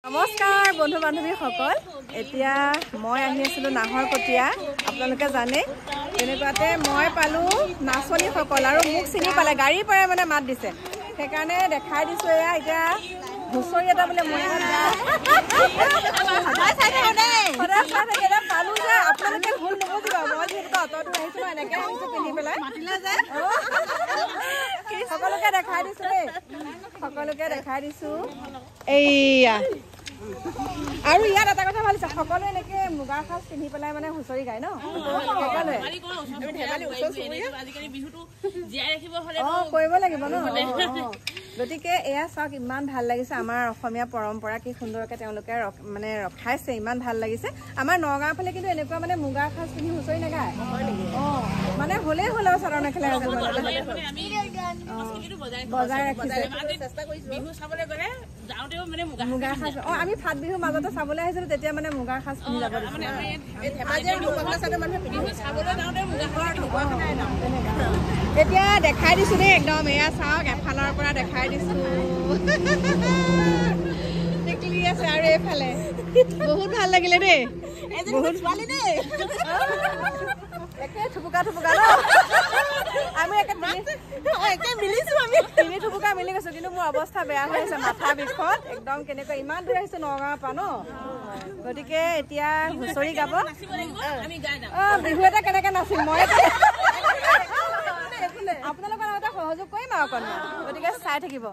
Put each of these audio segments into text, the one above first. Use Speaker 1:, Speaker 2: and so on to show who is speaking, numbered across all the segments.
Speaker 1: নমস্কাৰ বন্ধু বান্ধৱীসকল, এতিয়া মই আহি আছিলোঁ নাহৰকটীয়া। আপোনালোকে জানে তেনেকুৱাতে মই পালোঁ নাচনীসকল আৰু মোক চিনি পালে, গাড়ীৰ পৰাই মানে মাত দিছে, সেইকাৰণে দেখাই দিছোঁ। এয়া এতিয়া হুঁচৰি এটা বোলে মই পালোঁ যে আপোনালোকে ভুল নুবুজিব। মই যিহেতু অট'টো আহিছোঁ, এনেকৈ আহিছোঁ পিন্ধি পেলাই সকলোকে দেখাই দিছোঁ দেই, সকলোকে দেখাই দিছোঁ। এইয়া আৰু ইয়াত এটা কথা ভাল হৈছে, সকলোৱে এনেকে মুগাৰ সাজ পিন্ধি পেলাই মানে হুঁচৰি গায় ন। কৰিব লাগিব ন। গতিকে এয়া চাওক, ইমান ভাল লাগিছে। আমাৰ অসমীয়া পৰম্পৰা কি সুন্দৰকে তেওঁলোকে মানে ৰখাইছে, ইমান ভাল লাগিছে। আমাৰ নগাঁৱৰ ফালে কিন্তু এনেকুৱা মানে মুগাৰ সাজ পিন্ধি হুঁচৰি নাগায়। মানে হ'লেই হ'ল আৰু চাদৰ মেখেলা বজাই ৰাখিছে মুগাৰ সাজ। আমি ফাট বিহুৰ মাজতে চাবলৈ আহিছিলো, তেতিয়া মানে মুগাৰ সাজ পিন্ধি যাব এতিয়া দেখাই দিছো দেই একদম। এয়া চাওক, এফালৰ পৰা দেখাই দিছো টিকলি আছে আৰু এইফালে বহুত ভাল লাগিলে দেই, বহুত ছোৱালী দেই, একে থুপুকা থুপুকা ন। আমি একে মিলিছো, আমি তিনি থুপুকা মিলি গৈছো, কিন্তু মোৰ অৱস্থা বেয়া হৈ আছে, মাথা বিষত একদম। কেনেকুৱা ইমান দূৰ আহিছো নগাঁৱৰ পৰা ন। গতিকে এতিয়া হুঁচৰি গাব। বিহু এটা কেনেকে নাচিম মই, আপোনালোকৰ লগতে সহযোগ কৰিম আৰু অকণমান। গতিকে চাই থাকিব।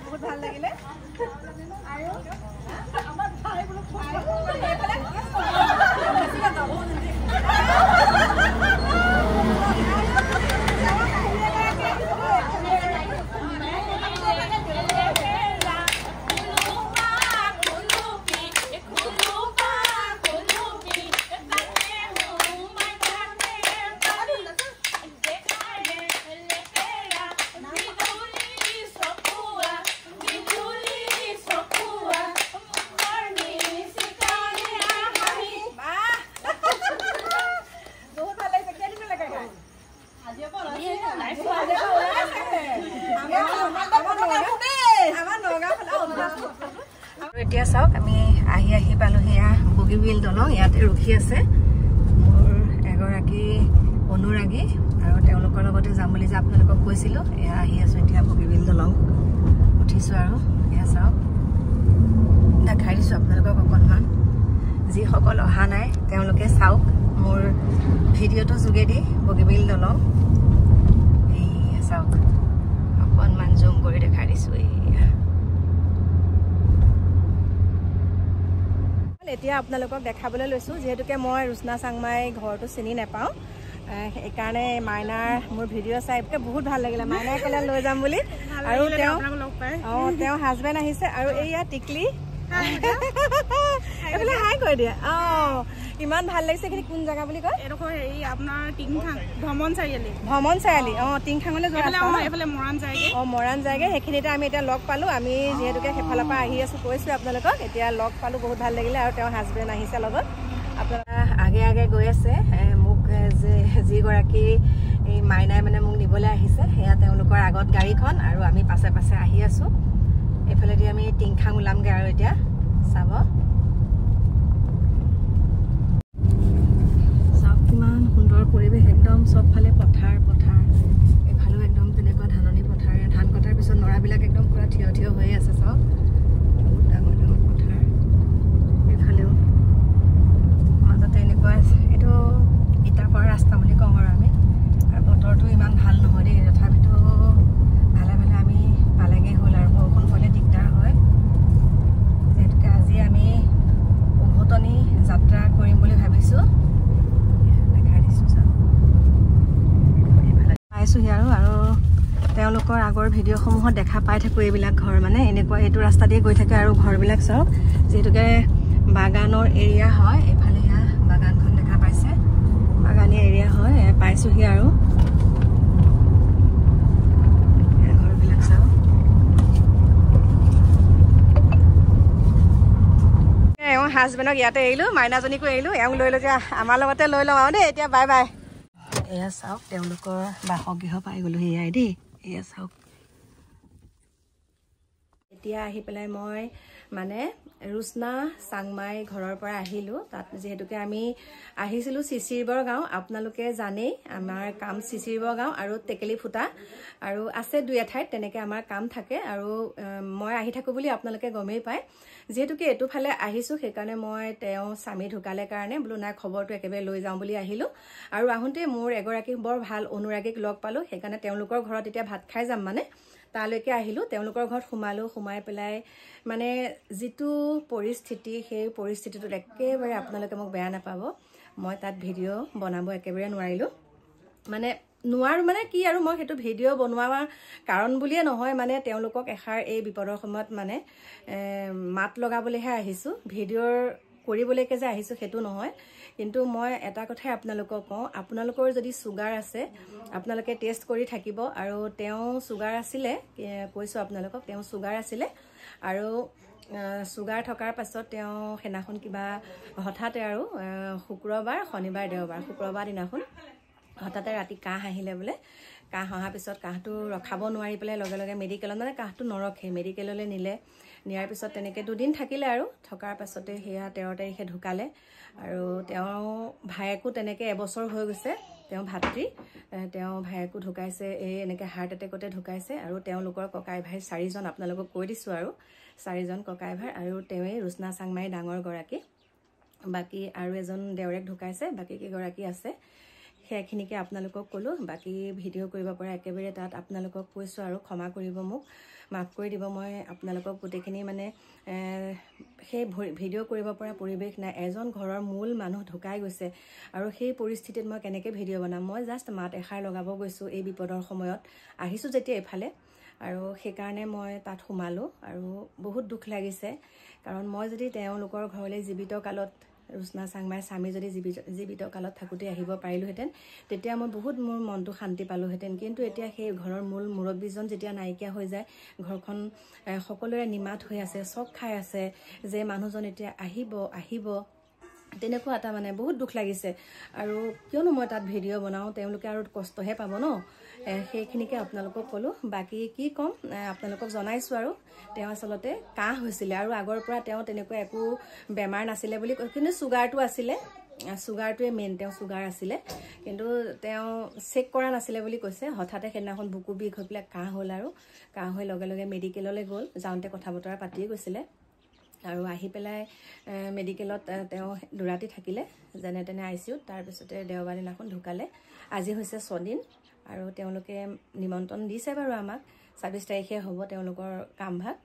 Speaker 1: বহুত ভাল লাগিলে। এতিয়া চাওক, আমি আহি পালোহি বগীবিল দলং। ইয়াতে ৰখি আছে মোৰ এগৰাকী অনুৰাগী, আৰু তেওঁলোকৰ লগতে যাম বুলি যে আপোনালোকক কৈছিলোঁ। এয়া আহি আছোঁ এতিয়া বগীবিল দলং, উঠিছোঁ। আৰু এয়া চাওক, দেখাই দিছোঁ আপোনালোকক অকণমান। যিসকল অহা নাই তেওঁলোকে চাওক মোৰ ভিডিঅ'টোৰ যোগেদি বগীবিল দলং। এই চাওক, অকণমান জুম কৰি দেখাই দিছোঁ। এতিয়া আপোনালোকক দেখাবলৈ লৈছোঁ, যিহেতুকে মই ৰুচনা চাংমাই ঘৰটো চিনি নাপাওঁ, সেইকাৰণে মাইনাৰ মোৰ ভিডিঅ' চাই বহুত ভাল লাগিলে। মাইনাই ক'লে লৈ যাম বুলি, আৰু তেওঁ হাজবেণ্ড আহিছে, আৰু এইয়া টিকলি এইফালে হাই কৈ দিয়া। ইমান ভাল লাগিছে। এইখিনি কোন জেগা বুলি কয়?
Speaker 2: এডোখৰ হেৰি আপোনাৰ টিংখাং, ভ্ৰমণ চাৰিআলি।
Speaker 1: ভ্ৰমণ চাৰিআলি, টিংখাঙলৈ যোৱা
Speaker 2: এইফালে মৰাণ যায়গৈ।
Speaker 1: মৰাণ যায়গৈ। সেইখিনিতে আমি এতিয়া লগ পালোঁ। আমি যিহেতুকে সেইফালৰ পৰা আহি আছোঁ, কৈছোঁ আপোনালোকক, এতিয়া লগ পালোঁ, বহুত ভাল লাগিলে। আৰু তেওঁৰ হাজবেণ্ড আহিছে লগত। আপোনালোকে আগে আগে গৈ আছে। মোক যিগৰাকী এই মাইনাই মানে মোক নিবলৈ আহিছে, সেয়া তেওঁলোকৰ আগত গাড়ীখন, আৰু আমি পাছে পাছে আহি আছোঁ। এইফালেদি আমি টিংখাং ওলামগৈ আৰু এতিয়া চাব চাওক কিমান সুন্দৰ পৰিৱেশ একদম চবফালে পথাৰ পথাৰ এইফালেও একদম তেনেকুৱা ধাননি পথাৰ ধান কটাৰ পিছত নৰাবিলাক একদম পুৰা থিয় থিয় হৈ আছে চাওক বহুত ডাঙৰ ডাঙৰ পথাৰ এইফালেও মাজতে এনেকুৱা এইটো ইটাপৰা ৰাস্তা বুলি কওঁ আৰু আমি আৰু বতৰটো ইমান ভাল নহয় দেই তথাপিতো ভালে ভালে আমি পালেগৈ হ'ল আৰু বৰষুণ হ'লে দিগদাৰ হয় যিহেতুকে আজি আমি উভতনি যাত্ৰা কৰিম বুলি ভাবিছোঁ দেখাই দিছোঁ চাওক পাইছোঁহি আৰু তেওঁলোকৰ আগৰ ভিডিঅ'সমূহত দেখা পাই থাকোঁ এইবিলাক ঘৰ মানে এনেকুৱা এইটো ৰাস্তা দিয়ে গৈ থাকে আৰু ঘৰবিলাক চাওক যিহেতুকে বাগানৰ এৰিয়া হয় এইফালে এয়া বাগানখন দেখা পাইছে বাগানীয়া এৰিয়া হয় পাইছোঁহি আৰু ঘৰবিলাক চাওক এওঁ হাজবেণ্ডক ইয়াতে এৰিলোঁ মাইনাজনীকো এৰিলোঁ এওঁ লৈ লৈ যা আমাৰ লগতে লৈ লওঁ আৰু দেই এতিয়া বাই বাই এয়া চাওক তেওঁলোকৰ বাসগৃহ পাই গ'লো সেয়াই দেই এয়া চাওক এতিয়া আহি পেলাই মই মানে ৰুচনা চাংমাই ঘৰৰ পৰা আহিলোঁ তাত যিহেতুকে আমি আহিছিলোঁ চিচিৰবৰ গাঁও আপোনালোকে জানেই আমাৰ কাম চিচিৰবৰ গাঁও আৰু টেকেলি ফুটা আৰু আছে দুই এঠাইত তেনেকৈ আমাৰ কাম থাকে আৰু মই আহি থাকোঁ বুলি আপোনালোকে গমেই পায় যিহেতুকে এইটো ফালে আহিছোঁ সেইকাৰণে মই তেওঁ স্বামী ঢুকালে কাৰণে বোলো নাই খবৰটো একেবাৰে লৈ যাওঁ বুলি আহিলোঁ আৰু আহোঁতে মোৰ এগৰাকী বৰ ভাল অনুৰাগীক লগ পালোঁ সেইকাৰণে তেওঁলোকৰ ঘৰত এতিয়া ভাত খাই যাম মানে তালৈকে আহিলোঁ তেওঁলোকৰ ঘৰত সোমাই পেলাই মানে যিটো পৰিস্থিতি সেই পৰিস্থিতিটোত একেবাৰে আপোনালোকে মোক বেয়া নাপাব মই তাত ভিডিঅ' বনাব একেবাৰে নোৱাৰিলোঁ মানে নোৱাৰোঁ মানে কি আৰু মই সেইটো ভিডিঅ' বনোৱাৰ কাৰণ বুলিয়ে নহয় মানে তেওঁলোকক এষাৰ এই বিপদৰ সময়ত মানে মাত লগাবলৈহে আহিছোঁ ভিডিঅ'ৰ কৰিবলৈকে যে আহিছোঁ সেইটো নহয় কিন্তু মই এটা কথাই আপোনালোকক কওঁ আপোনালোকৰ যদি চুগাৰ আছে আপোনালোকে টেষ্ট কৰি থাকিব আৰু তেওঁ চুগাৰ আছিলে কৈছোঁ আপোনালোকক তেওঁ চুগাৰ আছিলে আৰু চুগাৰ থকাৰ পাছত তেওঁ সেইদিনাখন কিবা হঠাতে আৰু শুক্ৰবাৰ শনিবাৰ দেওবাৰ শুক্ৰবাৰ দিনাখন হঠাতে ৰাতি কাহ আহিলে বোলে কাহ অহাৰ পিছত কাহটো ৰখাব নোৱাৰি পেলাই লগে লগে মেডিকেলত মানে কাহটো নৰখে মেডিকেললৈ নিলে নিয়াৰ পিছত তেনেকৈ দুদিন থাকিলে আৰু থকাৰ পাছতে সেয়া 13 তাৰিখে ঢুকালে আৰু তেওঁ ভায়েকো তেনেকৈ এবছৰ হৈ গৈছে তেওঁ ভাতৃ তেওঁ ভায়েকো ঢুকাইছে এই এনেকৈ হাৰ্ট এটেকতে ঢুকাইছে আৰু তেওঁলোকৰ ককাই ভাই 4জন আপোনালোকক কৈ দিছোঁ আৰু 4জন ককাই ভাই আৰু তেওঁৱে ৰুচনা চাংমাই ডাঙৰ গৰাকী বাকী আৰু এজন দেউৰেক ঢুকাইছে বাকী কেইগৰাকী আছে সেইখিনিকে আপোনালোকক ক'লোঁ বাকী ভিডিঅ' কৰিব পৰা একেবাৰে তাত আপোনালোকক কৈছোঁ আৰু ক্ষমা কৰিব মোক মাফ কৰি দিব মই আপোনালোকক গোটেইখিনি মানে সেই ভিডিঅ' কৰিব পৰা পৰিৱেশ নাই এজন ঘৰৰ মূল মানুহ ঢুকাই গৈছে আৰু সেই পৰিস্থিতিত মই কেনেকৈ ভিডিঅ' বনাম মই জাষ্ট মাত এষাৰ লগাব গৈছোঁ এই বিপদৰ সময়ত আহিছোঁ যেতিয়া এইফালে আৰু সেইকাৰণে মই তাত সোমালোঁ আৰু বহুত দুখ লাগিছে কাৰণ মই যদি তেওঁলোকৰ ঘৰলৈ জীৱিত কালত ৰুচনা চাংমাই স্বামী যদি জীৱিত কালত থাকোঁতে আহিব পাৰিলোহেঁতেন তেতিয়া মই বহুত মোৰ মনটো শান্তি পালোহেঁতেন কিন্তু এতিয়া সেই ঘৰৰ মূল মুৰব্বীজন যেতিয়া নাইকিয়া হৈ যায় ঘৰখন সকলোৰে নিমাত হৈ আছে চক খাই আছে যে মানুহজন এতিয়া আহিব তেনেকুৱা এটা মানে বহুত দুখ লাগিছে আৰু কিয়নো মই তাত ভিডিঅ' বনাওঁ তেওঁলোকে আৰু কষ্টহে পাব ন সেইখিনিকে আপোনালোকক ক'লোঁ বাকী কি ক'ম আপোনালোকক জনাইছোঁ আৰু তেওঁ আচলতে কাহ হৈছিলে আৰু আগৰ পৰা তেওঁ তেনেকুৱা একো বেমাৰ নাছিলে বুলি কিন্তু চুগাৰটো আছিলে চুগাৰটোৱে মেইন তেওঁ চুগাৰ আছিলে কিন্তু তেওঁ চেক কৰা নাছিলে বুলি কৈছে হঠাতে সেইদিনাখন বুকু বিষ হৈ পেলাই কাহ হ'ল আৰু কাহ হৈ লগে লগে মেডিকেললৈ গ'ল যাওঁতে কথা বতৰা পাতিয়ে গৈছিলে আৰু আহি পেলাই মেডিকেলত তেওঁ দুৰাতি থাকিলে যেনে তেনে আইচিউত তাৰপিছতে দেওবাৰ দিনাখন ঢুকালে আজি হৈছে 6 দিন আৰু তেওঁলোকে নিমন্ত্ৰণ দিছে বাৰু আমাক 26 তাৰিখে হ'ব তেওঁলোকৰ কামভাগ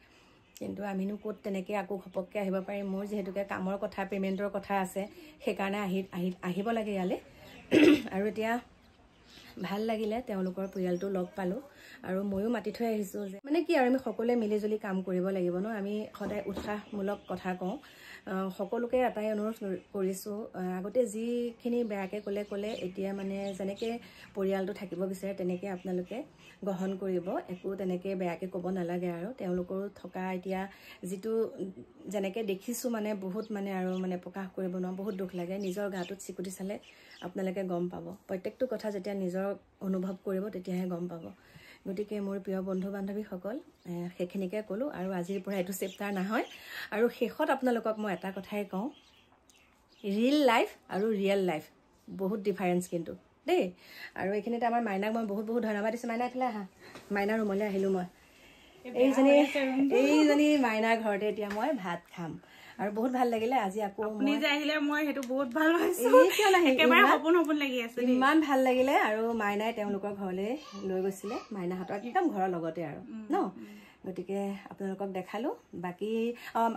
Speaker 1: কিন্তু আমিনো ক'ত তেনেকৈ আকৌ ঘপককৈ আহিব পাৰিম মোৰ যিহেতুকে কামৰ কথা পে'মেণ্টৰ কথা আছে সেইকাৰণে আহিব লাগে ইয়ালৈ আৰু এতিয়া ভাল লাগিলে তেওঁলোকৰ পৰিয়ালটো লগ পালোঁ আৰু ময়ো মাতি থৈ আহিছোঁ যে মানে কি আৰু আমি সকলোৱে মিলিজুলি কাম কৰিব লাগিব ন আমি সদায় উৎসাহমূলক কথা কওঁ সকলোকে এটাই অনুৰোধ কৰিছোঁ আগতে যিখিনি বেয়াকৈ ক'লে এতিয়া মানে যেনেকৈ পৰিয়ালটো থাকিব বিচাৰে তেনেকৈ আপোনালোকে গ্ৰহণ কৰিব একো তেনেকৈ বেয়াকৈ ক'ব নালাগে আৰু তেওঁলোকৰো থকা এতিয়া যিটো যেনেকৈ দেখিছোঁ মানে বহুত মানে আৰু মানে প্ৰকাশ কৰিব নোৱাৰোঁ বহুত দুখ লাগে নিজৰ গাটোত চিকুটি চালে আপোনালোকে গম পাব প্ৰত্যেকটো কথা যেতিয়া নিজৰ অনুভৱ কৰিব তেতিয়াহে গম পাব গতিকে মোৰ প্ৰিয় বন্ধু বান্ধৱীসকল সেইখিনিকে ক'লোঁ আৰু আজিৰ পৰা এইটো চেপ্টাৰ নহয় আৰু শেষত আপোনালোকক মই এটা কথাই কওঁ ৰিয়েল লাইফ আৰু ৰিয়েল লাইফ বহুত ডিফাৰেঞ্চ কিন্তু দেই আৰু এইখিনিতে আমাৰ মাইনাক মই বহুত বহুত ধন্যবাদ দিছোঁ মাইনা এইফালে আহা মাইনাৰ ৰুমলৈ আহিলোঁ মই এইজনী মাইনাৰ ঘৰতে এতিয়া মই ভাত খাম আৰু বহুত ভাল লাগিলে আজি আকৌ ইমান ভাল লাগিলে আৰু মাইনাই তেওঁলোকৰ ঘৰলৈ লৈ গৈছিলে মাইনাহঁতৰ একদম ঘৰৰ লগতে আৰু ন গতিকে আপোনালোকক দেখালোঁ বাকী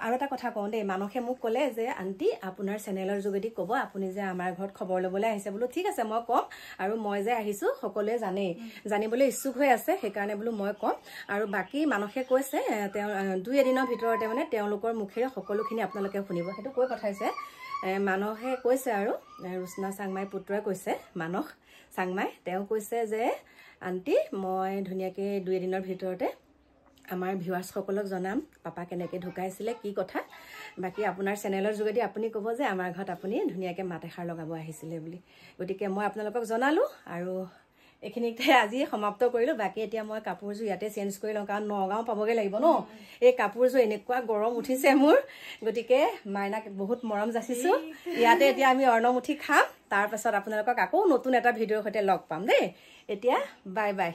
Speaker 1: আৰু এটা কথা কওঁ দেই মানুহে মোক ক'লে যে আণ্টি আপোনাৰ চেনেলৰ যোগেদি ক'ব আপুনি যে আমাৰ ঘৰত খবৰ ল'বলৈ আহিছে বোলো ঠিক আছে মই ক'ম আৰু মই যে আহিছোঁ সকলোৱে জানেই জানিবলৈ ইচ্ছুক হৈ আছে সেইকাৰণে বোলো মই ক'ম আৰু বাকী মানুহে কৈছে তেওঁ 2 এদিনৰ ভিতৰতে মানে তেওঁলোকৰ মুখেৰে সকলোখিনি আপোনালোকে শুনিব সেইটো কৈ পঠাইছে মানুহে কৈছে আৰু ৰুচনা চাংমাই পুত্ৰই কৈছে মানস চাংমাই তেওঁ কৈছে যে আণ্টি মই ধুনীয়াকৈ 2 এদিনৰ ভিতৰতে আমাৰ ভিউৱাৰ্ছসকলক জনাম পাপা কেনেকৈ ঢুকাইছিলে কি কথা বাকী আপোনাৰ চেনেলৰ যোগেদি আপুনি ক'ব যে আমাৰ ঘৰত আপুনি ধুনীয়াকৈ মাত এষাৰ লগাব আহিছিলে বুলি গতিকে মই আপোনালোকক জনালোঁ আৰু এইখিনিতে আজি সমাপ্ত কৰিলোঁ বাকী এতিয়া মই কাপোৰযোৰ ইয়াতে চেঞ্জ কৰি লওঁ কাৰণ নগাঁও পাবগৈ লাগিব ন এই কাপোৰযোৰ এনেকুৱা গৰম উঠিছে মোৰ গতিকে মাইনাক বহুত মৰম যাচিছোঁ ইয়াতে এতিয়া আমি অৰ্ণমুঠি খাম তাৰপাছত আপোনালোকক আকৌ নতুন এটা ভিডিঅ'ৰ সৈতে লগ পাম দেই এতিয়া বাই বাই